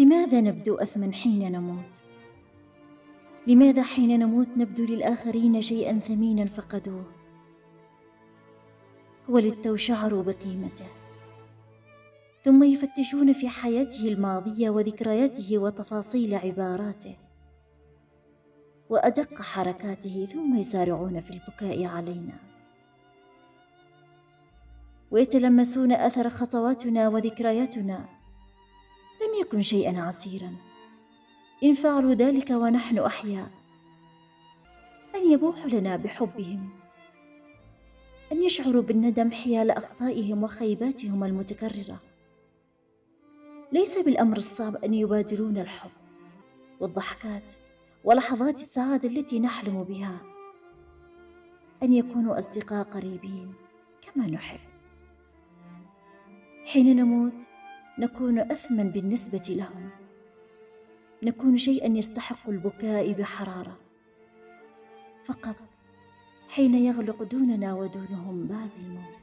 لماذا نبدو أثمن حين نموت؟ لماذا حين نموت نبدو للآخرين شيئا ثمينا فقدوه؟ وللتو شعروا بقيمته، ثم يفتشون في حياته الماضية وذكرياته وتفاصيل عباراته وأدق حركاته، ثم يسارعون في البكاء علينا ويتلمسون أثر خطواتنا وذكرياتنا. لم يكن شيئا عسيرا إن فعلوا ذلك ونحن أحياء، أن يبوحوا لنا بحبهم، أن يشعروا بالندم حيال أخطائهم وخيباتهم المتكررة. ليس بالأمر الصعب أن يبادلون الحب والضحكات ولحظات السعادة التي نحلم بها، أن يكونوا أصدقاء قريبين كما نحب. حين نموت نكون أثمن بالنسبة لهم، نكون شيئا يستحق البكاء بحرارة، فقط حين يغلق دوننا ودونهم باب الموت.